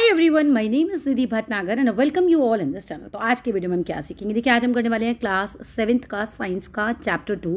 Everyone, my name is Nidhi Bhatnagar and welcome you all in this channel. तो आज के video में हम क्या सीखेंगे? देखिए, आज हम करने वाले हैं क्लास 7th का साइंस का चैप्टर 2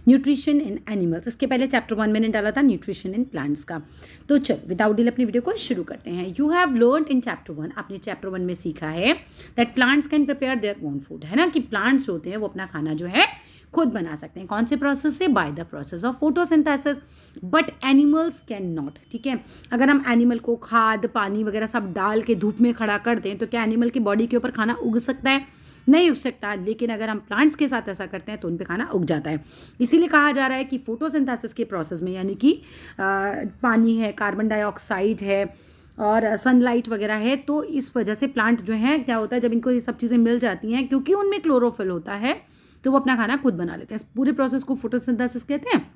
न्यूट्रिशन इन एनिमल्स। इसके पहले चैप्टर 1 मैंने डाला था न्यूट्रिशन इन प्लांट्स का। तो चलो विदाउट डिले अपनी वीडियो को शुरू करते हैं। You have learn in chapter 1, आपने चैप्टर 1 में सीखा है that plants can prepare their own food, है ना, कि प्लांट्स होते हैं वो अपना खाना जो है खुद बना सकते हैं। कौन से प्रोसेस से? By the process of photosynthesis. But animals can not. ठीक है, अगर हम एनिमल को खाद पानी वगैरह सब डाल के धूप में खड़ा कर दें तो क्या एनिमल की बॉडी के ऊपर खाना उग सकता है? नहीं उग सकता। लेकिन अगर हम प्लांट्स के साथ ऐसा करते हैं तो उन पे खाना उग जाता है। इसीलिए कहा जा रहा है कि फोटोसिंथेसिस के प्रोसेस में, यानी कि पानी है, कार्बन डाइऑक्साइड है और सनलाइट वगैरह है, तो इस वजह से प्लांट जो है क्या होता है, जब इनको ये सब चीज़ें मिल जाती हैं, क्योंकि उनमें क्लोरोफिल होता है, तो वो अपना खाना खुद बना लेते हैं। पूरे प्रोसेस को फोटोसिंथेसिस कहते हैं।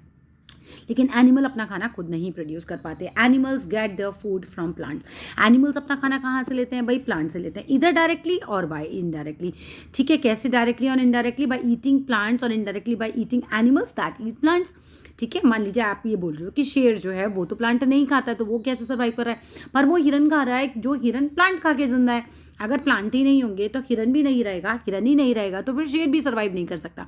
लेकिन एनिमल अपना खाना खुद नहीं प्रोड्यूस कर पाते। Animals gate their food from plants. Animals अपना खाना कहाँ से लेते हैं भाई? प्लांट से लेते हैं, इधर डायरेक्टली और बाय इनडायरेक्टली। ठीक है, कैसे? डायरेक्टली और इनडायरेक्टली बाय ईटिंग प्लांट्स और indirectly by eating animals that eat plants. ठीक है, मान लीजिए आप ये बोल रहे हो कि शेर जो है वो तो प्लांट नहीं खाता है, तो वो कैसे सर्वाइव कर रहा है? पर वो हिरन खा रहा है, जो हिरन प्लांट खा के जिंदा है। अगर प्लांट ही नहीं होंगे तो हिरन भी नहीं रहेगा, हिरन ही नहीं रहेगा तो फिर शेर भी सर्वाइव नहीं कर सकता।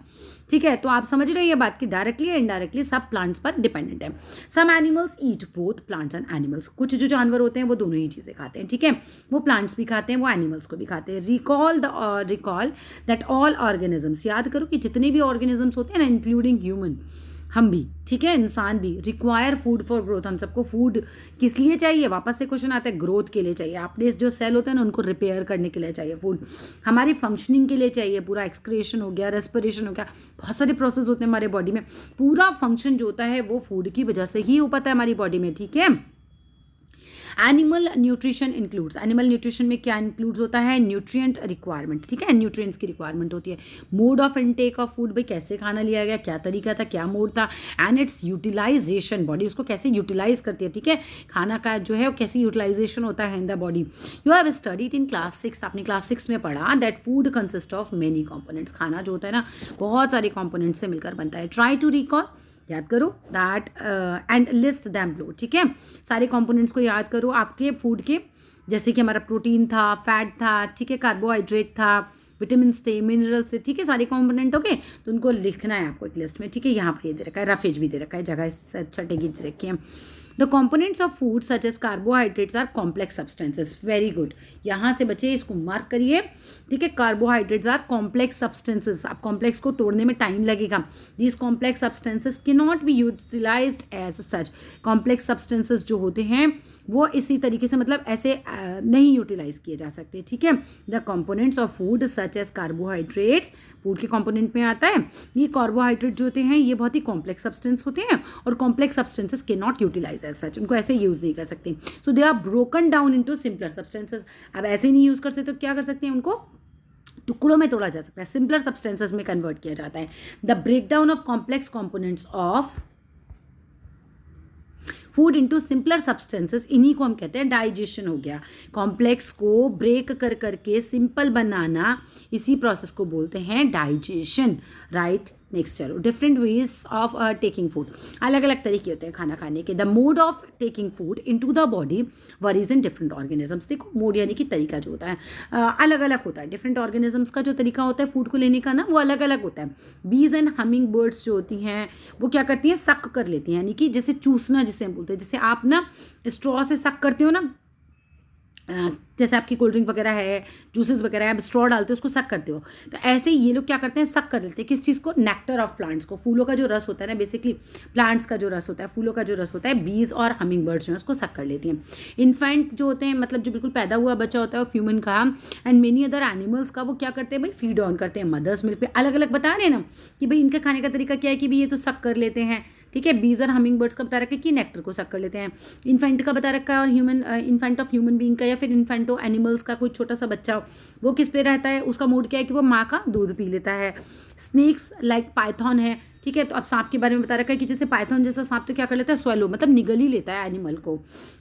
ठीक है, तो आप समझ रहे हो ये बात कि डायरेक्टली या इनडायरेक्टली सब प्लांट्स पर डिपेंडेंट है। Some animals eat both plants and animals. कुछ जो जानवर होते हैं वो दोनों ही चीज़ें खाते हैं। ठीक है, वो प्लांट्स भी खाते हैं, वो एनिमल्स को भी खाते हैं। Recall that all organisms. याद करो कि जितने भी ऑर्गेनिजम्स होते हैं ना, इंक्लूडिंग ह्यूमन, हम भी, ठीक है, इंसान भी, रिक्वायर फूड फॉर ग्रोथ। हम सबको फूड किस लिए चाहिए? वापस से क्वेश्चन आता है, ग्रोथ के लिए चाहिए। अपने जो सेल होते हैं ना, उनको रिपेयर करने के लिए चाहिए फूड। हमारी फंक्शनिंग के लिए चाहिए। पूरा एक्सक्रेशन हो गया, रेस्पिरेशन हो गया, बहुत सारे प्रोसेस होते हैं हमारे बॉडी में। पूरा फंक्शन जो होता है वो फूड की वजह से ही हो पाता है हमारी बॉडी में। ठीक है, animal nutrition includes. Animal nutrition में क्या इंक्लूड्स होता है? Nutrient requirement. ठीक है, न्यूट्रिएंट्स की रिक्वायरमेंट होती है। Mode of intake of food, भाई कैसे खाना लिया गया, क्या तरीका था, क्या मोड था, एंड इट्स यूटिलाइजेशन, बॉडी उसको कैसे यूटिलाइज करती है। ठीक है, खाना का जो है वो कैसे यूटिलाइजेशन होता है in the body. You have studied in class 6, आपने क्लास 6 में पढ़ा that food consist of many components. खाना जो होता है ना, बहुत सारे कॉम्पोनेंट्स से मिलकर बनता है। ट्राई टू रिकॉल, याद करो that and list them below. ठीक है, सारे कंपोनेंट्स को याद करो आपके फूड के, जैसे कि हमारा प्रोटीन था, फैट था, ठीक है, कार्बोहाइड्रेट था, विटामिन्स थे, मिनरल्स थे। ठीक है, सारे कंपोनेंट हो गए, तो उनको लिखना है आपको एक लिस्ट में। ठीक है, यहाँ पर ये दे रखा है, रफेज भी दे रखा है, जगह छठेगी दे रखी है। The components of food such as carbohydrates are complex substances. Very good, यहाँ से बच्चे इसको मार्क करिए। ठीक है, कार्बोहाइड्रेट्स आर कॉम्प्लेक्स सब्सटेंसेस। आप कॉम्प्लेक्स को तोड़ने में टाइम लगेगा। These complex substances can not be utilised as such. Complex substances जो होते हैं वो इसी तरीके से, मतलब ऐसे नहीं यूटिलाइज किए जा सकते। ठीक है, the components of food such as carbohydrates, food के कॉम्पोनेंट में आता है। ये कार्बोहाइड्रेट जो होते हैं ये बहुत ही कॉम्प्लेक्स सब्सटेंस होते हैं, और complex substances can not utilize as such, उनको ऐसे यूज़ नहीं कर सकते। So they are broken down into simpler substances. अब ऐसे नहीं यूज़ कर सकते तो क्या कर सकते हैं? उनको टुकड़ों में तोड़ा जा सकता है, सिंपलर सब्सटेंसेस में कन्वर्ट किया जाता है। The breakdown of complex components of food into simpler substances, इन्हीं को हम कहते हैं डाइजेशन हो गया। कॉम्प्लेक्स को ब्रेक कर करके सिंपल बनाना, इसी प्रोसेस को बोलते हैं डाइजेशन। राइट, नेक्स्ट चलो, different ways of taking food. अलग अलग तरीके होते हैं खाना खाने के। The mode of taking food into the body worries in different organisms. देखो, मोड यानी कि तरीका जो होता है अलग अलग होता है। डिफरेंट ऑर्गेनिजम्स का जो तरीका होता है फूड को लेने का ना, वो अलग अलग होता है। बीज एंड हमिंग बर्ड्स जो होती हैं वो क्या करती हैं? सक कर लेती हैं, यानी कि जैसे चूसना जिसे हम बोलते हैं। जैसे आप ना स्ट्रॉ से सक करते हो ना, जैसे आपकी कोल्ड ड्रिंक वगैरह है, जूसेस वगैरह है, आप स्ट्रॉ डालते हो, उसको सक करते हो, तो ऐसे ही ये लोग क्या करते हैं? सक कर लेते हैं। किस चीज़ को? नेक्टर ऑफ प्लांट्स को। फूलों का जो रस होता है ना, बेसिकली प्लांट्स का जो रस होता है, फूलों का जो रस होता है, बीज और हमिंग बर्ड्स जो है उसको सक कर लेती हैं। इन्फेंट जो होते हैं, मतलब जो बिल्कुल पैदा हुआ बच्चा होता है वो ह्यूमन का एंड मेनी अदर एनिमल्स का, वो क्या करते हैं भाई? फीड ऑन करते हैं मदर्स मिल्क पे। अलग अलग बता रहे हैं ना कि भाई इनका खाने का तरीका क्या है कि भाई ये तो सक कर लेते हैं। ठीक है, बीज और हमिंग बर्ड्स का बता रखा है कि नेक्टर को सक कर लेते हैं। इन्फेंट का बता रखा है, और human infant of human being का या फिर इन्फेंटो एनिमल्स का कोई छोटा सा बच्चा हो, वो किस पे रहता है? उसका मूड क्या है कि वो माँ का दूध पी लेता है। स्नेक्स लाइक पाइथन है, ठीक है। तो अब सांप के बारे में बता रखा है कि जैसे पाइथन जैसा सांप तो क्या कर लेता है, स्वेलो मतलब निगल ही लेता है एनिमल को।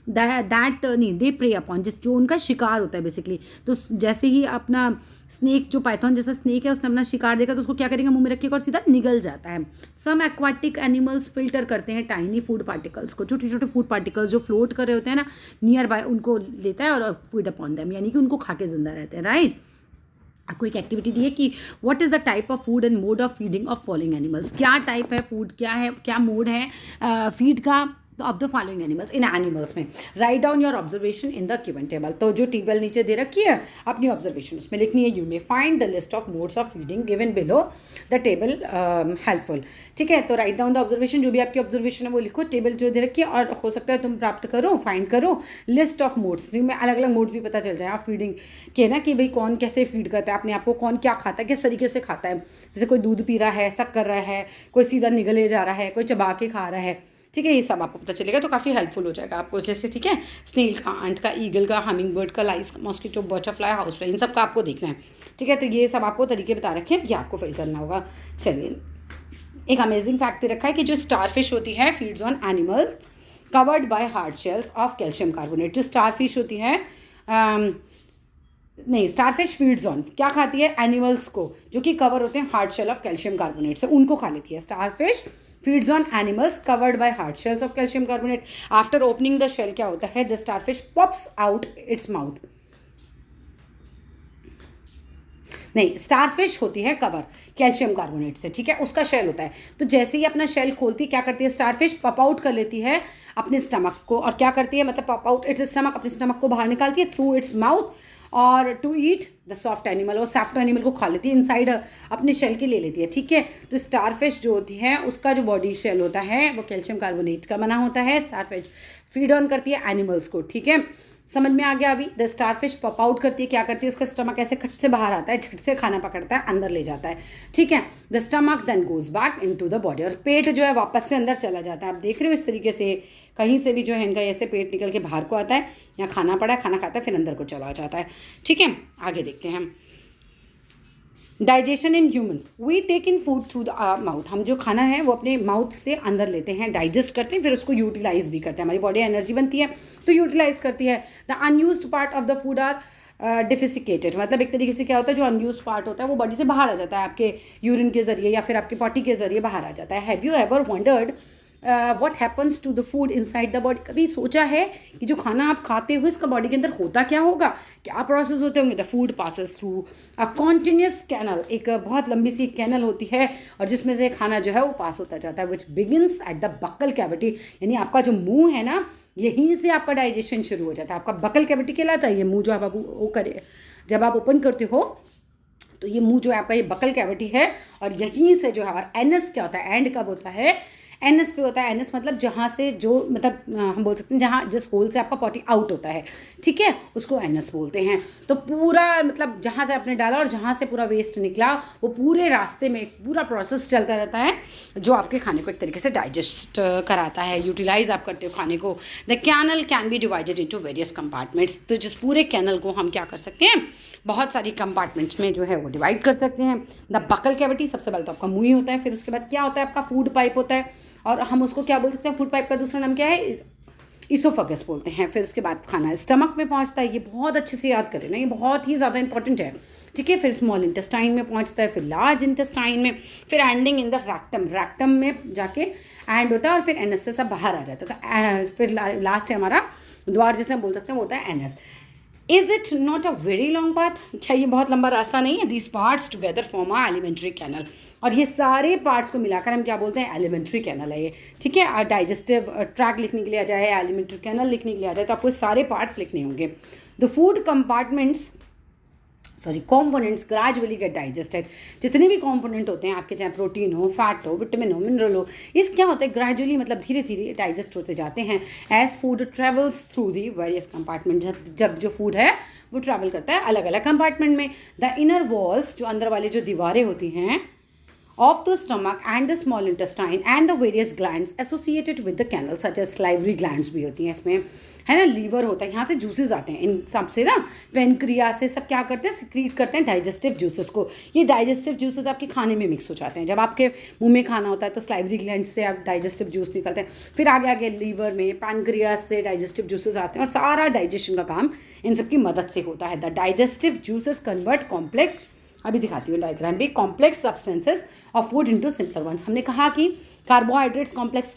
दैट नहीं, दे प्रे अपॉन, जो उनका शिकार होता है बेसिकली। तो जैसे ही अपना स्नेक, जो पाइथन जैसा स्नेक है, उसने अपना शिकार देखा तो उसको क्या करेगा, मुंह में रखेगा और सीधा निगल जाता है। सम एक्वाटिक एनिमल्स फिल्टर करते हैं टाइनी फूड पार्टिकल्स को, छोटे छोटे फूड पार्टिकल्स जो फ्लोट कर रहे होते हैं ना नियर बाय, उनको लेता है और फीड अपॉन देम, यानी कि उनको खा के जिंदा रहते हैं, राइट। आपको एक एक्टिविटी दी है कि what is the type of food and mode of feeding of following animals, क्या टाइप है फूड, क्या है, क्या मोड है फीड का ऑफ द फॉलोइंग एनिमल्स, इन एनिमल्स में। Write down your observation in the given table. तो जो टेबल नीचे दे रखी है अपनी ऑब्जर्वेशन उसमें लिखनी है। You may find the list of modes of feeding given below the table helpful, ठीक है। तो राइट डाउन द ऑब्जर्वेशन, जो भी आपकी ऑब्जर्वेशन है वो लिखो, टेबल जो दे रखी है, और हो सकता है तुम प्राप्त करो, फाइंड करो लिस्ट ऑफ मोड्स, में अलग अलग मोड्स भी पता चल जाए आप फीडिंग के ना, कि भाई कौन कैसे फीड करता है अपने आप को, कौन क्या खाता है, किस तरीके से खाता है। जैसे कोई दूध पी रहा है, सक कर रहा है, कोई सीधा निगले जा रहा है, कोई चबा के खा रहा है, ठीक है। ये सब आपको पता चलेगा तो काफ़ी हेल्पफुल हो जाएगा आपको। जैसे ठीक है, स्नेल का, आंट का, ईगल का, हमिंग बर्ड का, लाइस का, मॉस्किटो, बटरफ्लाई, हाउस फ्लाई, इन सब का आपको देखना है, ठीक है। तो ये सब आपको तरीके बता रखे हैं, ये आपको फिल करना होगा। चलिए, एक अमेजिंग फैक्ट दे रखा है कि जो स्टारफिश होती है feeds on animals covered by hard shells of calcium carbonate. जो स्टारफिश होती है नहीं, स्टारफिश फीड्स ऑन, क्या खाती है, एनिमल्स को जो कि कवर होते हैं hard shell of calcium carbonate से, उनको खा लेती है। Starfish feeds on animals covered by hard shells of calcium carbonate. After opening the shell क्या होता है, the starfish pops out its mouth. नहीं, स्टारफिश होती है कवर कैल्शियम कार्बोनेट से, ठीक है, उसका शेल होता है। तो जैसे ही अपना शेल खोलती है क्या करती है स्टारफिश, पप आउट कर लेती है अपने स्टमक को, और क्या करती है मतलब पप आउट इट्स स्टमक, अपने स्टमक को बाहर निकालती है थ्रू इट्स माउथ, और to eat the soft animal, और सॉफ्ट एनिमल को खा लेती है, इनसाइड अपने शेल के ले लेती है, ठीक है। तो स्टारफिश जो होती है उसका जो बॉडी शेल होता है वो कैल्शियम कार्बोनेट का बना होता है। स्टारफिश फीड ऑन करती है एनिमल्स को, ठीक है, समझ में आ गया अभी। द स्टारफिश पॉप आउट करती है, क्या करती है, उसका स्टमक ऐसे खट से बाहर आता है, झट से खाना पकड़ता है, अंदर ले जाता है, ठीक है। The stomach then goes back into the body, और पेट जो है वापस से अंदर चला जाता है। आप देख रहे हो इस तरीके से कहीं से भी जो है इनका ऐसे पेट निकल के बाहर को आता है, यहाँ खाना पड़ा है, खाना खाता है, फिर अंदर को चला जाता है, ठीक है। आगे देखते हैं हम। Digestion in humans, we take in food through the mouth, हम जो खाना है वो अपने माउथ से अंदर लेते हैं, डाइजेस्ट करते हैं, फिर उसको यूटिलाइज भी करते हैं, हमारी बॉडी एनर्जी बनती है तो यूटिलाइज करती है। The unused part of the food are defecated, मतलब एक तरीके से क्या होता है, जो अनयूज्ड पार्ट होता है वो बॉडी से बाहर आ जाता है, आपके यूरिन के जरिए या फिर आपके पॉटी के जरिए बाहर आ जाता है। Have you ever wondered what happens to the food inside the body, कभी सोचा है कि जो खाना आप खाते हो इसका बॉडी के अंदर होता क्या होगा, क्या प्रोसेस होते होंगे। The food passes through a continuous canal, एक बहुत लंबी सी कैनल होती है और जिसमें से खाना जो है वो पास होता जाता है, which begins at the buccal cavity, यानी आपका जो मुंह है ना यहीं से आपका डाइजेशन शुरू हो जाता है। आपका बक्कल कैविटी कहलाता है ये मुंह, जो आप वो करे जब आप ओपन करते हो तो ये मुंह जो है आपका ये बक्कल कैविटी है, और यहीं से जो है, और एनस क्या होता है, एंड कब होता है, एनएस पे होता है। एनएस मतलब जहाँ से जो मतलब हम बोल सकते हैं जहाँ जिस होल से आपका पॉटी आउट होता है, ठीक है, उसको एनएस बोलते हैं। तो पूरा मतलब जहाँ से आपने डाला और जहाँ से पूरा वेस्ट निकला वो पूरे रास्ते में पूरा प्रोसेस चलता रहता है जो आपके खाने को एक तरीके से डाइजेस्ट कराता है, यूटिलाइज आप करते हो खाने को। The canal can be divided into various compartments, तो जिस पूरे कैनल को हम क्या कर सकते हैं, बहुत सारी कंपार्टमेंट्स में जो है वो डिवाइड कर सकते हैं। द बकल कैविटी, सबसे पहले तो आपका मुंह ही होता है, फिर उसके बाद क्या होता है आपका फूड पाइप होता है, और हम उसको क्या बोल सकते हैं, फूड पाइप का दूसरा नाम क्या है, इसोफेगस बोलते हैं। फिर उसके बाद खाना स्टमक में पहुंचता है, ये बहुत अच्छे से याद करें ना, ये बहुत ही ज़्यादा इंपॉर्टेंट है, ठीक है। फिर स्मॉल इंटेस्टाइन में पहुंचता है, फिर लार्ज इंटेस्टाइन में, फिर ending in the rectum, rectum में जाके एंड होता है, और फिर एनएस से सब बाहर आ जाता है। फिर लास्ट है हमारा द्वार, जिसे हम बोल सकते हैं वो होता है एनएस। Is it not a very long path, क्या ये बहुत लंबा रास्ता नहीं है। These parts together form a alimentary canal, और ये सारे पार्ट्स को मिलाकर हम क्या बोलते हैं, एलिमेंट्री कैनल है ये, ठीक है। डाइजेस्टिव ट्रैक लिखने के लिए आ जाए, एलिमेंट्री कैनल लिखने के लिए आ जाए, तो आपको सारे पार्ट्स लिखने होंगे। The food compartments components gradually get digested, जितने भी कॉम्पोनेंट होते हैं आपके, चाहे प्रोटीन हो, फैट हो, विटामिन हो, मिनरल हो, इस क्या होता है ग्रेजुअली मतलब धीरे धीरे डाइजेस्ट होते जाते हैं as food travels through the various compartment, जब जो फूड है वो ट्रैवल करता है अलग अलग कंपार्टमेंट में। द इनर वॉल्स, जो अंदर वाली जो दीवारें होती हैं, of the stomach and the small intestine and the various glands associated with the canal such as salivary glands भी होती हैं इसमें, है ना, लीवर होता है, यहाँ से जूसेस आते हैं इन सब से ना, पेनक्रियास से सब क्या करते हैं, सिक्रीट करते हैं डाइजेस्टिव जूसेस को। ये डाइजेस्टिव जूसेस आपके खाने में मिक्स हो जाते हैं। जब आपके मुंह में खाना होता है तो स्लाइवरी ग्लैंड से आप डाइजेस्टिव जूस निकलते हैं, फिर आगे आगे लीवर में पैनक्रियास से डाइजेस्टिव जूसेस आते हैं और सारा डाइजेशन का काम इन सब की मदद से होता है। The digestive juices convert complex, अभी दिखाती हूँ डायग्राम भी, complex substances of food into simpler ones. हमने कहा कि कार्बोहाइड्रेट्स कॉम्प्लेक्स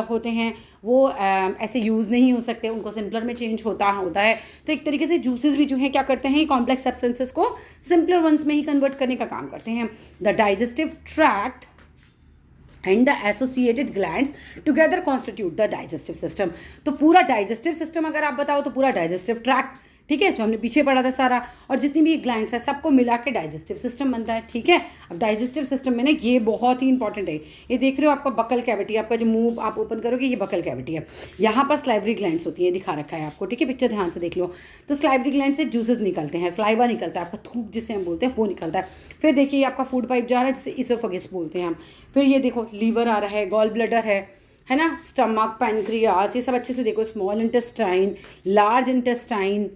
होते हैं, वो ऐसे यूज़ नहीं हो सकते, उनको सिंपलर में चेंज होता है। तो एक तरीके से जूसेस भी जो हैं क्या करते हैं, कॉम्प्लेक्स सब्सटेंसेस को सिंपलर वंस में ही कन्वर्ट करने का काम करते हैं। The digestive tract and the associated glands together constitute the digestive system. तो पूरा डाइजेस्टिव सिस्टम अगर आप बताओ तो पूरा डाइजेस्टिव ट्रैक्ट, ठीक है, जो हमने पीछे पढ़ा था सारा, और जितनी भी ग्लैंड्स है सबको मिला के डाइजेस्टिव सिस्टम बनता है। ठीक है, अब डाइजेस्टिव सिस्टम में ना ये बहुत ही इंपॉर्टेंट है, ये देख रहे हो आपका बकल कैविटी, आपका जो मुंह आप ओपन करोगे ये बकल कैविटी है, यहाँ पर स्लाइवरी ग्लैंड्स होती है, दिखा रखा है आपको, ठीक है, पिक्चर ध्यान से देख लो। तो स्लाइवरी ग्लैंड से जूसेस निकलते हैं, स्लाइवा निकलता है, आपका थूक जिसे हम बोलते हैं वो निकलता है। फिर देखिए आपका फूड पाइप जा रहा है जिसे इसोफेगस बोलते हैं हम। फिर ये देखो लीवर आ रहा है, गॉल ब्लैडर है ना, स्टमक, पैनक्रियास, ये सब अच्छे से देखो, small intestine, large intestine,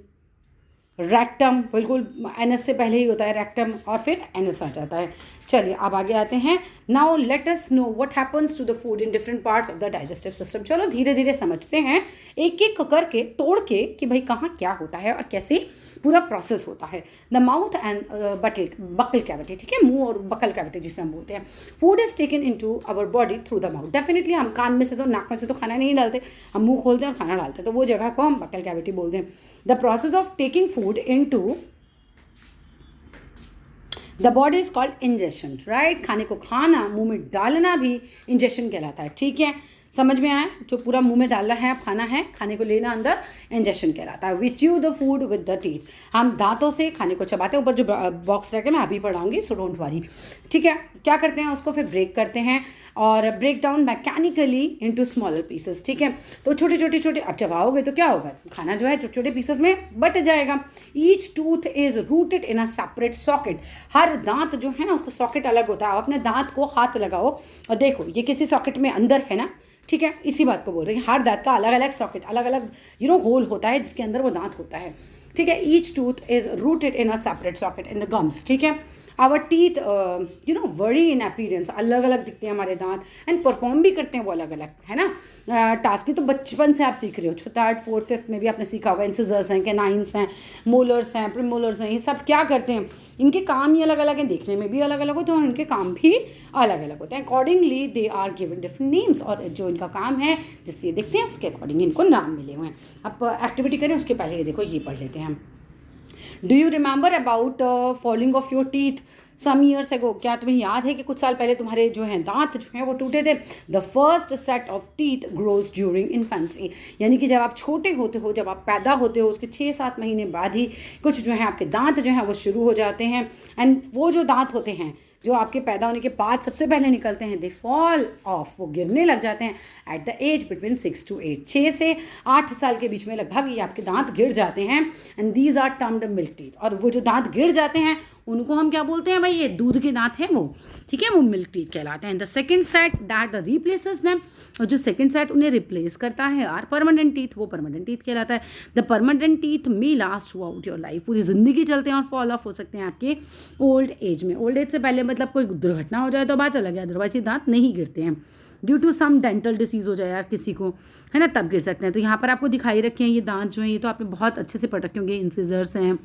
rectum, बिल्कुल एनएस से पहले ही होता है रेक्टम, और फिर एनएस आ जाता है। चलिए अब आगे आते हैं। Now let us know what happens to the food in different parts of the digestive system. चलो धीरे धीरे समझते हैं, एक एक करके तोड़ के कि भाई कहाँ क्या होता है और कैसे पूरा प्रोसेस होता है। The mouth and buccal cavity, ठीक है, मुंह और बकल कैविटी जिसे हम बोलते हैं। Food is taken into our body through the mouth. Definitely हम कान में से तो, नाक में से तो खाना नहीं डालते, हम मुंह खोलते हैं और खाना डालते हैं, तो वो जगह को हम बकल कैविटी बोलते हैं। The process of taking food into the body is called ingestion, right. खाने को खाना, मुंह में डालना भी इंजेशन कहलाता है, ठीक है, समझ में आया। जो पूरा मुंह में डालना है, अब खाना है, खाने को लेना अंदर, इंजेशन कहलाता है। We chew the food with the teeth, हम दांतों से खाने को चबाते हैं। ऊपर जो बॉक्स रखे मैं अभी पढ़ाऊंगी, सो डोंट वरी, ठीक है। क्या करते हैं, उसको फिर ब्रेक करते हैं और break down mechanically into smaller pieces, ठीक है। तो छोटे छोटे छोटे अब चबाओगे तो क्या होगा, खाना जो है छोटे छोटे पीसेस में बट जाएगा। Each tooth is rooted in a separate socket, हर दांत जो है ना उसका सॉकेट अलग होता है। आप अपने दांत को हाथ लगाओ और देखो ये किसी सॉकेट में अंदर है ना, ठीक है, इसी बात को बोल रही है। हर दांत का अलग अलग सॉकेट, अलग अलग होल होता है जिसके अंदर वो दांत होता है, ठीक है। Each tooth is rooted in a separate socket in the gums, ठीक है। Our teeth vary in appearance, अलग अलग दिखते हैं हमारे दांत, एंड परफॉर्म भी करते हैं वो अलग अलग, है ना। टास्क तो बचपन से आप सीख रहे हो, 3rd 4th 5th में भी आपने सीखा होगा। इंसिजर्स हैं, कैनाइन्स हैं, मोलर्स हैं, प्रीमोलर्स हैं, ये सब क्या करते हैं, इनके काम ही अलग अलग हैं, देखने में भी अलग अलग होते हैं और इनके काम भी अलग अलग होते हैं। Accordingly they are given different names, और जो इनका काम है जिससे दिखते हैं उसके अकॉर्डिंग इनको नाम मिले हुए हैं। अब एक्टिविटी करें उसके पहले ये देखो, ये पढ़ लेते हैं हम। Do you remember about falling of your teeth some years ago, क्या तुम्हें याद है कि कुछ साल पहले तुम्हारे जो हैं दांत जो हैं वो टूटे थे। The first set of teeth grows during infancy, यानी कि जब आप छोटे होते हो, जब आप पैदा होते हो उसके 6-7 महीने बाद ही कुछ जो है आपके दांत जो हैं वो शुरू हो जाते हैं। एंड वो जो दांत होते हैं जो आपके पैदा होने के बाद सबसे पहले निकलते हैं, दे फॉल ऑफ, वो गिरने लग जाते हैं at the age between 6 to 8, 6 से 8 साल के बीच में लगभग ये आपके दांत गिर जाते हैं। And these are termed milk teeth, और वो जो दांत गिर जाते हैं उनको हम क्या बोलते हैं भाई, ये दूध के दांत हैं वो, ठीक है, वो मिल्क टीथ कहलाते हैं। The second set that replaces them, और जो सेकेंड सेट उन्हें रिप्लेस करता है आर परमानेंट टीथ, वो परमानेंट टीथ कहलाता है। The permanent teeth may last through out your life, पूरी जिंदगी चलते हैं और फॉल ऑफ हो सकते हैं आपके ओल्ड एज में। ओल्ड एज से पहले मतलब कोई दुर्घटना हो जाए तो बात अलग है, अदरवाइज ये दांत नहीं गिरते हैं। Due to some dental disease हो जाए यार किसी को, है ना, तब गिर सकते हैं। तो यहाँ पर आपको दिखाई रखे हैं ये दांत जो हैं, ये तो आपने बहुत अच्छे से पढ़ रखे होंगे। इंसिजर्स हैं,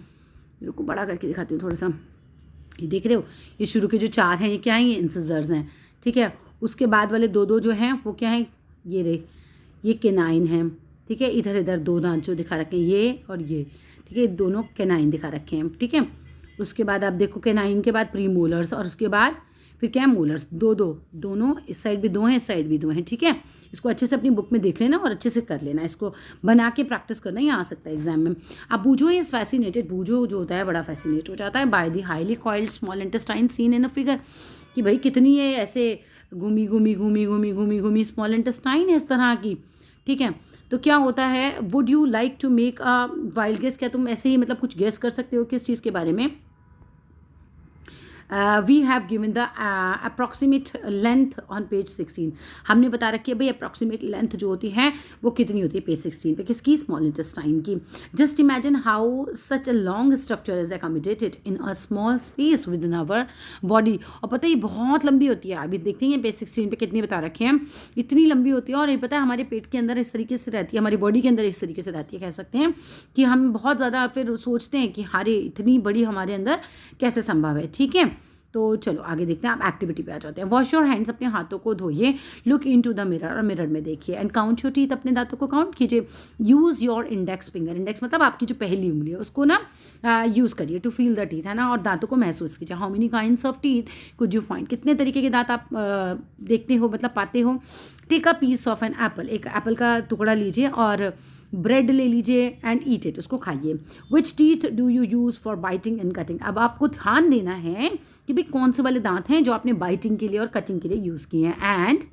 को बड़ा करके दिखाती हूँ थोड़ा सा, ये देख रहे हो, ये शुरू के जो 4 हैं ये क्या है, ये इंसिजर्स हैं, ठीक है। उसके बाद वाले 2 जो हैं वो क्या हैं, ये रहे, ये केनाइन हैं, ठीक है। इधर इधर 2 दांत जो दिखा रखे हैं ये और ये, ठीक है, दोनों केनाइन दिखा रखे हैं, ठीक है। उसके बाद आप देखो केनाइन के बाद प्रीमोलर्स, और उसके बाद फिर क्या है, मोलर्स, दोनों, इस साइड भी 2 हैं, इस साइड भी 2 हैं, ठीक है। इसको अच्छे से अपनी बुक में देख लेना और अच्छे से कर लेना, इसको बना के प्रैक्टिस करना, ही आ सकता है एग्जाम में। अब बूझो इज फैसिनेटेड, बूझो जो होता है बड़ा फैसिनेट हो जाता है by the highly coiled small intestine seen in a figure, कि भाई कितनी ये ऐसे घूमी स्मॉल इंटेस्टाइन है इस तरह की, ठीक है। तो क्या होता है, would you like to make a wild guess, क्या तुम ऐसे ही मतलब कुछ गेस कर सकते हो किस चीज़ के बारे में। We have given the approximate length on page 16. हमने बता रखी है भाई अप्रॉक्सीमेट लेंथ जो होती है वो कितनी होती है पेज 16 पे, किसकी, स्मॉल इंटेस्टाइन की. Just imagine how such a long structure is accommodated in a small space within our body. और पता है ये बहुत लंबी होती है, अभी देखते हैं पेज 16 पे कितनी बता रखे हैं, इतनी लंबी होती है. और ये पता है हमारे पेट के अंदर इस तरीके से रहती है, हमारी बॉडी के अंदर इस तरीके से रहती है, कह सकते हैं कि हम बहुत ज़्यादा फिर सोचते हैं कि हारे इतनी बड़ी हमारे अंदर कैसे संभव है. ठीक है, तो चलो आगे देखते हैं. आप एक्टिविटी पे आ जाते हैं. वॉश योर हैंड्स, अपने हाथों को धोइए. Look into the mirror, और मिरर में देखिए. एंड काउंट योर टीथ, अपने दांतों को काउंट कीजिए. Use your index finger, index मतलब आपकी जो पहली उंगली है उसको ना यूज़ करिए टू फील द टीथ, है ना, और दांतों को महसूस कीजिए. How many kinds of teeth could you find, कितने तरीके के दांत आप देखते हो, मतलब पाते हो. Take a piece of an apple, एक एप्पल का टुकड़ा लीजिए और ब्रेड ले लीजिए एंड ईट इट, उसको खाइए. Which teeth do you use for biting and cutting, अब आपको ध्यान देना है कि भाई कौन से वाले दांत हैं जो आपने बाइटिंग के लिए और कटिंग के लिए यूज़ किए हैं. एंड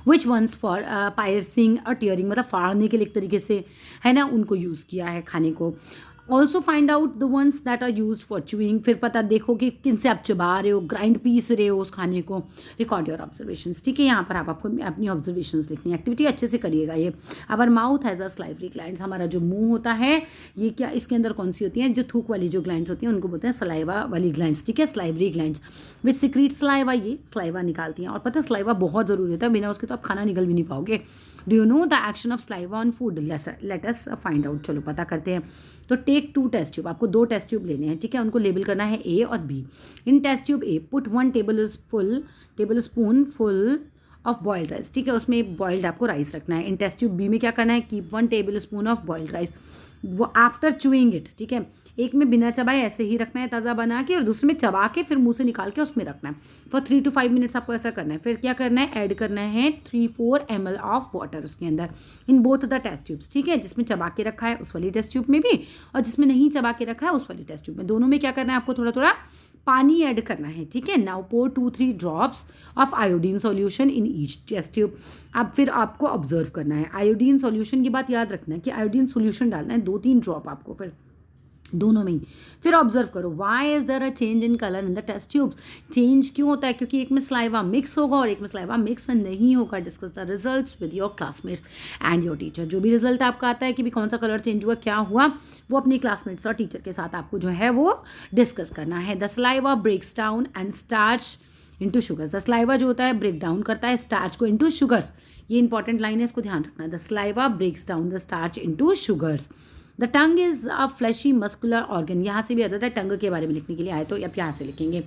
विच वंस फॉर पायर्सिंग और टियरिंग, मतलब फाड़ने के लिए एक तरीके से, है ना, उनको यूज़ किया है खाने को. Also find out the ones that are use for chewing, फिर पता देखो कि किन से आप चबा रहे हो, ग्राइंड पीस रहे हो उस खाने को. रिकॉर्ड योर ऑब्जर्वेशन, ठीक है, यहाँ पर आपको अपनी ऑब्जर्वेशन लिखनी है. एक्टिविटी अच्छे से करिएगा. ये our mouth has a salivary glands, हमारा जो मुंह होता है ये क्या, इसके अंदर कौन सी होती है, जो थूक वाली जो ग्लैंड्स होती हैं उनको बोलते हैं सलाइवा वाली ग्लैंड्स. ठीक है, सलाइवरी ग्लैंड्स विच सिक्रीट सलाइवा, ये सलाइवा निकालती हैं. और पता है सलाइवा बहुत ज़रूरी होता है, बिना उसके तो आप खाना निकल भी नहीं पाओगे. Do you know the action of saliva on food, let us find out. चलो पता करते हैं. तो टेक 2 टेस्ट ट्यूब, आपको 2 टेस्ट ट्यूब लेने हैं. ठीक है, उनको लेबल करना है ए और B. In test tube A put 1 tablespoonful of boiled rice. ठीक है, उसमें बॉइल्ड आपको राइस रखना है. इन टेस्ट ट्यूब बी में क्या करना है, keep 1 table spoon of boiled rice, वो आफ्टर च्यूइंग इट. ठीक है, एक में बिना चबाए ऐसे ही रखना है ताज़ा बना के, और दूसरे में चबा के फिर मुंह से निकाल के उसमें रखना है. फॉर 3 to 5 मिनट्स आपको ऐसा करना है. फिर क्या करना है, ऐड करना है 3-4 ml ऑफ वाटर उसके अंदर, in both the test tubes. ठीक है, जिसमें चबा के रखा है उस वाली टेस्ट ट्यूब में भी, और जिसमें नहीं चबा के रखा है उस वाली टेस्ट ट्यूब में, दोनों में क्या करना है आपको थोड़ा थोड़ा पानी ऐड करना है. ठीक है, now pour 2-3 drops of iodine solution in each test tube. अब फिर आपको ऑब्जर्व करना है. आयोडीन सॉल्यूशन की बात याद रखना है कि आयोडीन सॉल्यूशन डालना है 2-3 ड्रॉप आपको फिर दोनों में ही. फिर ऑब्जर्व करो, why is there a change in colour in the test tubes, change क्यों होता है, क्योंकि एक में सलाइवा मिक्स होगा और एक में सलाइवा मिक्स नहीं होगा. Discuss the results with your classmates and your teacher. जो भी रिजल्ट आपका आता है कि भी कौन सा कलर चेंज हुआ, क्या हुआ, वो अपने क्लासमेट्स और टीचर के साथ आपको जो है वो डिस्कस करना है. The saliva breaks down and starch into sugars, the saliva जो होता है ब्रेक डाउन करता है स्टार्च को इंटू शुगर्स. ये इंपॉर्टेंट लाइन है, इसको ध्यान रखना है. The saliva breaks down the starch into sugars. The tongue is a fleshy muscular organ, यहाँ से भी आ जाता है टंग के बारे में लिखने के लिए आए तो अब यहाँ से लिखेंगे.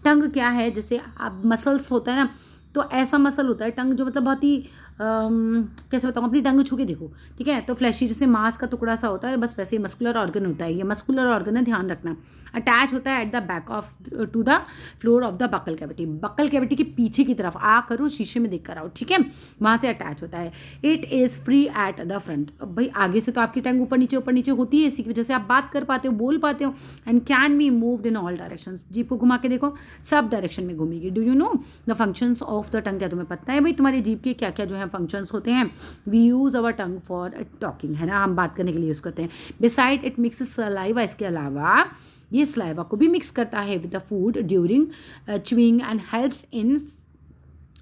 टंग क्या है, जैसे अब मसल्स होता है ना, तो ऐसा मसल होता है टंग जो मतलब बहुत ही कैसे बताऊँ, अपनी टंग छू के देखो. ठीक है, तो फ्लैशी जैसे मांस का टुकड़ा सा होता है, बस वैसे ही मस्कुलर ऑर्गन होता है. ये मस्कुलर ऑर्गन है, ध्यान रखना. अटैच होता है at the back of to the floor of the buccal cavity, buccal cavity के पीछे की तरफ आ करो, शीशे में देख कर आओ. ठीक है, वहाँ से अटैच होता है. It is free at the front, अब भाई आगे से तो आपकी टंग ऊपर नीचे होती है, इसी की वजह से आप बात कर पाते हो, बोल पाते हो. And can be moved in all direction, jeep को घुमा के देखो सब डायरेक्शन में घूमेगी. Do you know the functions of the tongue, क्या तुम्हें पता है भाई तुम्हारी जीप के क्या क्या जो है फंक्शंस होते हैं. We use our tongue for talking, है ना, हम बात करने के लिए यूज़ करते हैं. बिसाइड इट मिक्स सलाइवा, इसके अलावा ये सलाइवा को भी मिक्स करता है with the food during chewing and helps in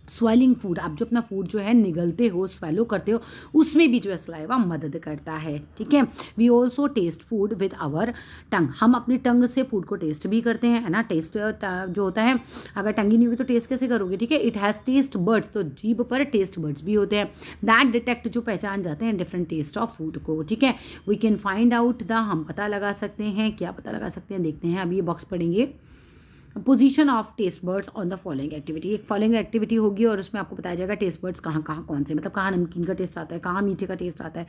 swelling food. आप जो अपना फूड जो है निगलते हो, स्वेलो करते हो, उसमें भी जो है सलाइवा मदद करता है. ठीक है, we also taste food with our tongue, हम अपनी टंग से फूड को टेस्ट भी करते हैं, है ना. टेस्ट जो होता है, अगर टंग ही नहीं होगी तो टेस्ट कैसे करोगे. ठीक है, इट हैज़ टेस्ट बर्ड्स, तो जीभ पर टेस्ट बर्ड्स भी होते हैं. दैट डिटेक्ट, जो पहचान जाते हैं डिफरेंट टेस्ट ऑफ फूड को. ठीक है, we can find out the, हम पता लगा सकते हैं, क्या पता लगा सकते हैं, देखते हैं. अब ये बॉक्स पढ़ेंगे. Position of taste buds on the following activity, एक फॉलोइंग एक्टिविटी होगी और उसमें आपको बताया जाएगा टेस्ट बर्ड्स कहाँ कहाँ कौन से, मतलब कहाँ नमकीन का टेस्ट आता है, कहाँ मीठे का टेस्ट आता है.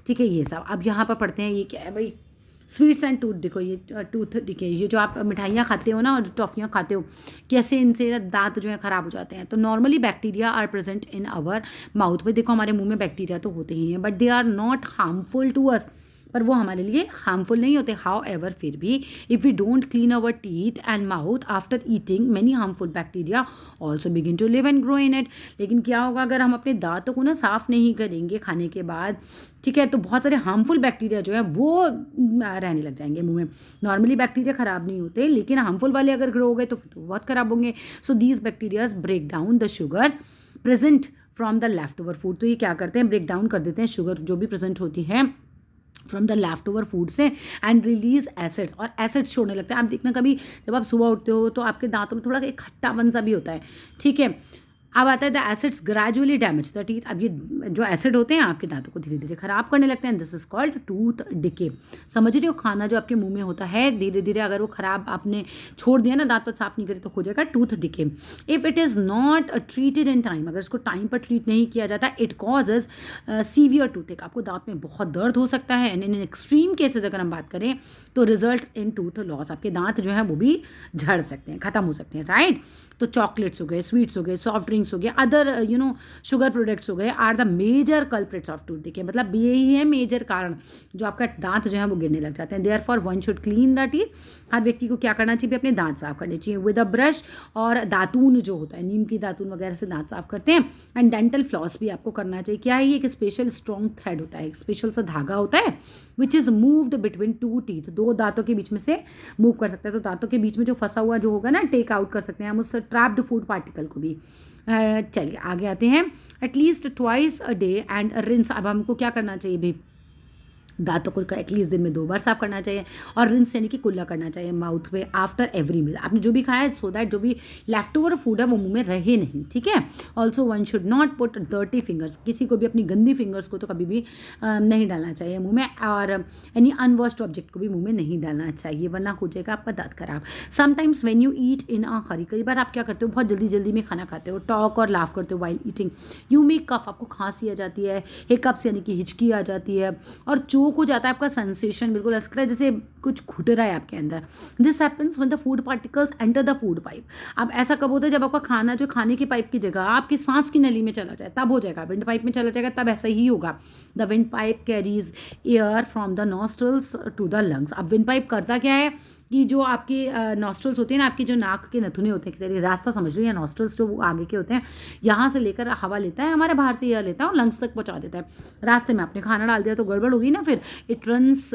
ठीक है, ये सब. अब यहाँ पर पढ़ते हैं, ये क्या है भाई, स्वीट्स एंड टूथ. देखो ये टूथ, ठीक है, ये जो आप मिठाइयाँ खाते हो ना और टॉफ़ियाँ खाते हो, कैसे इनसे दांत जो है ख़राब हो जाते हैं. तो normally bacteria are present in our mouth. भाई देखो हमारे मुंह में बैक्टीरिया तो होते ही हैं, but they are not harmful to us, पर वो हमारे लिए हार्मफुल नहीं होते। हाउ एवर फिर भी if we don't clean our teeth and mouth after eating many harmful bacteria also begin to live and grow in it. लेकिन क्या होगा अगर हम अपने दांतों को ना साफ़ नहीं करेंगे खाने के बाद, ठीक है, तो बहुत सारे हार्मफुल बैक्टीरिया जो है वो रहने लग जाएंगे मुंह में। नॉर्मली बैक्टीरिया ख़राब नहीं होते, लेकिन हार्मफुल वाले अगर ग्रो हो गए तो फिर तो बहुत ख़राब होंगे। So these bacterias break down the sugars present from the left over food. तो ये क्या करते हैं, ब्रेक डाउन कर देते हैं शुगर जो भी प्रेजेंट होती है from the left over food से एंड रिलीज एसिड्स, और एसिड्स छोड़ने लगते हैं। आप देखना कभी जब आप सुबह उठते हो तो आपके दांतों में थोड़ा एक खट्टापन सा भी होता है, ठीक है। अब आता है the acids gradually damage the teeth. अब ये जो एसिड होते हैं आपके दांतों को धीरे धीरे खराब करने लगते हैं। This is called tooth decay. समझ रहे हो, खाना जो आपके मुंह में होता है धीरे धीरे अगर वो खराब आपने छोड़ दिया ना, दांत पर साफ नहीं करे, तो हो जाएगा tooth decay. If it is not treated in time, अगर इसको टाइम पर ट्रीट नहीं किया जाता, इट कॉजेज सीवियर टूथ। आपको दांत में बहुत दर्द हो सकता है एंड इन एक्सट्रीम केसेज अगर हम बात करें तो रिजल्ट इन टूथ लॉस। आपके दांत जो है वो भी झड़ सकते हैं, खत्म हो सकते हैं, राइट। तो चॉकलेट्स हो गए, स्वीट्स हो गए, सॉफ्ट ड्रिंक्स हो गए, अदर शुगर प्रोडक्ट्स हो गए are the major culprits of tooth decay. मतलब यही है मेजर कारण जो आपका दांत जो है वो गिरने लग जाते हैं। Therefore one should clean the teeth. हर व्यक्ति को क्या करना चाहिए, अपने दांत साफ करने चाहिए विद अ ब्रश, और दातून जो होता है, नीम की दातून वगैरह से दांत साफ करते हैं। एंड डेंटल फ्लॉस भी आपको करना चाहिए। क्या है ये, एक स्पेशल स्ट्रॉन्ग थ्रेड होता है, एक स्पेशल सा धागा होता है which is moved between two teeth. दो दांतों के बीच में से मूव कर सकते हैं। तो दांतों के बीच में जो फंसा हुआ जो होगा ना, टेक आउट कर सकते हैं हम उस ट्रैप्ड फूड पार्टिकल को भी। चलिए आगे आते हैं। At least twice a day and rinse. अब हमको क्या करना चाहिए भाई, दांतों को एटलीस्ट दिन में 2 बार साफ करना चाहिए, और रिंस यानी कि कुल्ला करना चाहिए माउथ पे आफ्टर एवरी मील। आपने जो भी खाया है, सो दैट जो भी लेफ्ट ओवर फूड है वो मुंह में रहे नहीं, ठीक है। Also one should not put dirty fingers. किसी को भी अपनी गंदी फिंगर्स को तो कभी भी नहीं डालना चाहिए मुंह में, और एनी अनवॉश्ड ऑब्जेक्ट को भी मुंह में नहीं डालना चाहिए, वरना हो जाएगा आपका दांत खराब। समटाइम्स व्हेन यू ईट इन अ हरी, कई बार आप क्या करते हो, बहुत जल्दी जल्दी में खाना खाते हो, टॉक और लाफ करते हो वाइल ईटिंग, यू मे कफ, आपको खांसी आ जाती है, हिकअप्स यानी कि हिचकी आ जाती है, और चोक हो जाता है आपका सेंसेशन, बिल्कुल ऐसा लगता है जैसे कुछ घुट रहा है आपके अंदर। This happens when the food particles enter the food pipe. अब ऐसा कब होता है, जब आपका खाना जो खाने की पाइप की जगह आपकी सांस की नली में चला जाए, तब हो जाएगा। विंड पाइप में चला जाएगा तब ऐसा ही होगा। The wind pipe carries air from the nostrils to the lungs. अब विंड पाइप करता क्या है कि जो आपके नॉस्ट्रल्स होते हैं ना, आपकी जो नाक के नथुने होते हैं, तेरे रास्ता समझ लो, या नॉस्ट्रल्स जो वो आगे के होते हैं, यहाँ से लेकर हवा लेता है, हमारे बाहर से एयर लेता है और लंग्स तक पहुँचा देता है। रास्ते में आपने खाना डाल दिया तो गड़बड़ होगी ना, फिर इट रन्स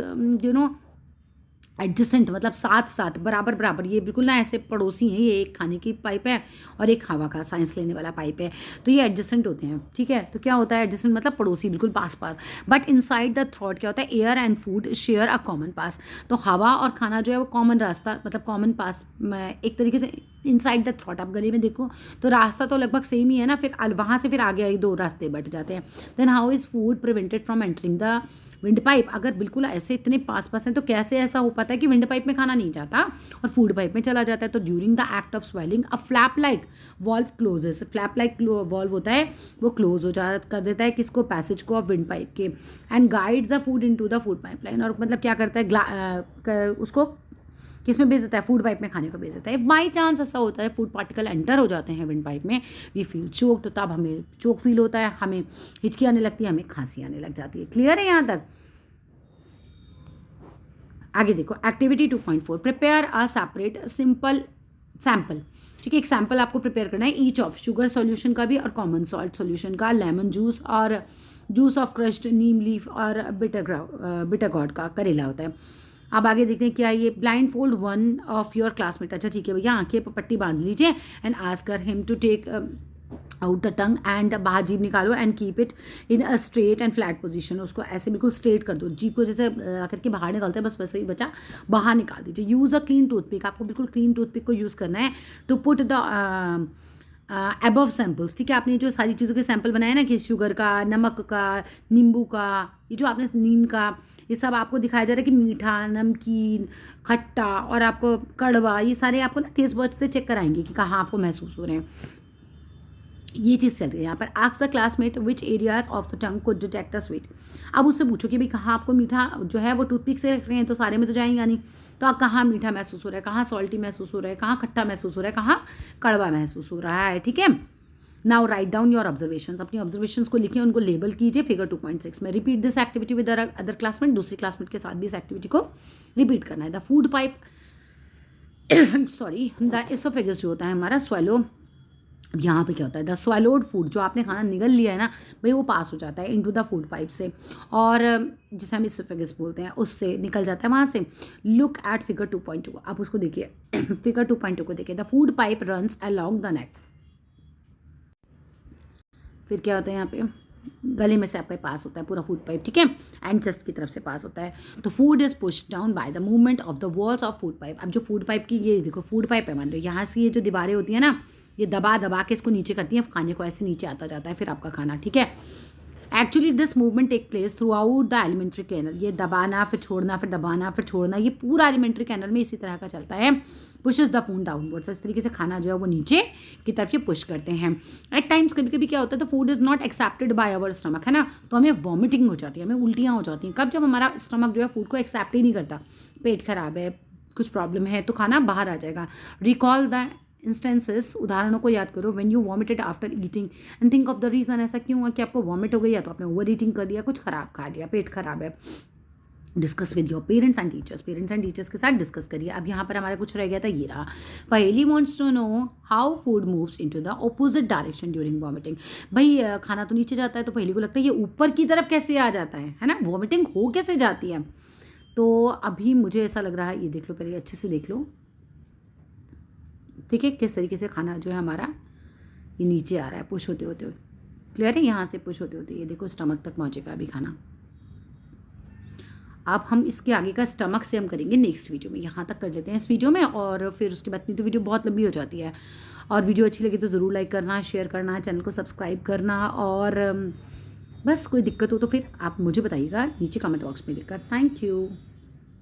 एडजेसेंट, मतलब साथ साथ बराबर बराबर। ये बिल्कुल ना ऐसे पड़ोसी हैं, ये एक खाने की पाइप है और एक हवा का सांस लेने वाला पाइप है, तो ये एडजेसेंट होते हैं, ठीक है। तो क्या होता है एडजेसेंट, मतलब पड़ोसी, बिल्कुल पास पास। बट इनसाइड द थ्रोट क्या होता है, air and food share a common pass. तो हवा और खाना जो है वो कॉमन रास्ता, मतलब कॉमन पास, एक तरीके से इनसाइड द थ्रोट। आप गले में देखो तो रास्ता तो लगभग सेम ही है ना, फिर वहाँ से फिर आगे 2 रास्ते बट जाते हैं। Then how is food prevented from entering the wind pipe. अगर बिल्कुल ऐसे इतने पास पास हैं तो कैसे ऐसा हो पाता है कि विंड पाइप में खाना नहीं जाता और फूड पाइप में चला जाता है। तो during the act of swallowing a flap like valve closes. Flap like valve होता है वो क्लोज हो जा कर देता है किसको, पैसेज को ऑफ विंड पाइप के, and guides the food into the food pipeline. और मतलब क्या करता है उसको किस में भेज देता है, फूड पाइप में खाने को भेज देता है। इफ बाई चांस ऐसा होता है फूड पार्टिकल एंटर हो जाते हैं विंड पाइप में, वी फील चोक, तो तब हमें चोक फील होता है, हमें हिचकी आने लगती है, हमें खांसी आने लग जाती है। क्लियर है यहाँ तक? आगे देखो activity 2.4, prepare a separate simple sample. ठीक है, एक सैम्पल आपको प्रिपेयर करना है ईच ऑफ शुगर सॉल्यूशन का भी और कॉमन सॉल्ट सॉल्यूशन का, लेमन जूस और juice of crushed Neem leaf और बिटर गॉड का, करेला होता है। अब आगे देखते हैं क्या ये, blindfold one of your classmate. अच्छा ठीक है भैया, आंखें पर पट्टी बांध लीजिए and ask her him to take out the tongue and बाहर जीभ निकालो and keep it in a straight and flat position. उसको ऐसे बिल्कुल स्ट्रेट कर दो, जीभ को जैसे करके बाहर निकालते हैं बस वैसे ही बचा बाहर निकाल दीजिए। यूज़ अ क्लीन टूथपिक, आपको बिल्कुल क्लीन टूथपिक को यूज़ करना है to put the above samples. ठीक है, आपने जो सारी चीज़ों के सैंपल बनाए ना कि शुगर का, नमक का, नींबू का, ये जो आपने नीम का, ये सब आपको दिखाया जा रहा है कि मीठा, नमकीन, खट्टा और आपको कड़वा, ये सारे आपको ना टेस्ट बड्स से चेक कराएंगे कि कहाँ आपको महसूस हो रहे हैं। ये चीज़ चल रही है यहाँ पर। Ask the classmate which areas of the tongue could detect a sweet. अब उससे पूछो कि भाई कहाँ आपको मीठा जो है वो टूथपिक से रख रहे हैं तो सारे में तो जाएंगे नहीं, तो आप कहाँ मीठा महसूस हो रहा है, कहाँ सॉल्टी महसूस हो रहा है, कहाँ खट्टा महसूस हो रहा है, कहाँ कड़वा महसूस हो रहा है। ठीक है, now right down your observations, अपनी ऑब्जर्वेशंस को लिखिए, उनको लेबल कीजिए फिगर 2.6 में। Repeat this activity with other classmate, दूसरी क्लासमेट के साथ भी इस एक्टिविटी को रिपीट करना है। The food pipe sorry the oesophagus जो होता है हमारा स्वेलो, अब यहाँ पे क्या होता है, द स्वेलोड फूड, जो आपने खाना निगल लिया है ना भाई, वो पास हो जाता है इनटू द फूड पाइप से, और जिसे हम एसोफेगस बोलते हैं उससे निकल जाता है वहाँ से। लुक एट फिगर 2.2, आप उसको देखिए फिगर 2.2 को देखिए। The food pipe runs along the neck, फिर क्या होता है यहाँ पे, गले में से आपका पास होता है पूरा फूड पाइप, ठीक है, एंड चेस्ट की तरफ से पास होता है। तो food is pushed down by the movement of the walls of food pipe. अब जो फूड पाइप की, ये देखो फूड पाइप है, मान लो यहाँ से ये जो दीवारें होती है ना, ये दबा दबा के इसको नीचे करती हैं, खाने को ऐसे नीचे आता जाता है फिर आपका खाना, ठीक है। Actually this movement take place throughout the alimentary canal, ये दबाना फिर छोड़ना फिर दबाना फिर छोड़ना, ये पूरा एलिमेंट्री कैनल में इसी तरह का चलता है। पुशेस द फूड डाउनवर्ड्स, इस तरीके से खाना जो है वो नीचे की तरफ ये पुश करते हैं। एट टाइम्स कभी कभी क्या होता है, तो food is not accepted by our stomach, है ना, तो हमें वॉमिटिंग हो जाती है, हमें उल्टियाँ हो जाती हैं। कब? जब हमारा स्टमक जो है फूड को एक्सेप्ट ही नहीं करता, पेट खराब है, कुछ प्रॉब्लम है, तो खाना बाहर आ जाएगा। रिकॉल द इंस्टेंसेस, उदाहरणों को याद करो। When you vomited after eating and think of the reason, ऐसा क्यों हुआ कि आपको वॉमिट हो गई, या तो आपने ओवर ईटिंग कर लिया, कुछ खराब खा लिया, पेट खराब है। Discuss with your parents and teachers, parents and teachers के साथ डिस्कस करिए। अब यहाँ पर हमारा कुछ रह गया था, ये रहा। पहली wants to know how food moves into the opposite direction during vomiting. भाई खाना तो नीचे जाता है, तो पहली को लगता है ये ऊपर की तरफ कैसे आ जाता है ना, वॉमिटिंग हो कैसे जाती है। तो अभी मुझे ऐसा लग रहा है, ये देख लो पहले, अच्छे से देख लो, ठीक है, किस तरीके से खाना जो है हमारा ये नीचे आ रहा है पुश होते होते। क्लियर है? यहाँ से पुश होते होते ये देखो स्टमक तक पहुँचेगा अभी खाना। अब हम इसके आगे का स्टमक से हम करेंगे नेक्स्ट वीडियो में, यहाँ तक कर लेते हैं इस वीडियो में, और फिर उसके बाद नहीं तो वीडियो बहुत लंबी हो जाती है। और वीडियो अच्छी लगी तो ज़रूर लाइक करना, शेयर करना, चैनल को सब्सक्राइब करना, और बस कोई दिक्कत हो तो फिर आप मुझे बताइएगा नीचे कमेंट बॉक्स में लिखकर। Thank you.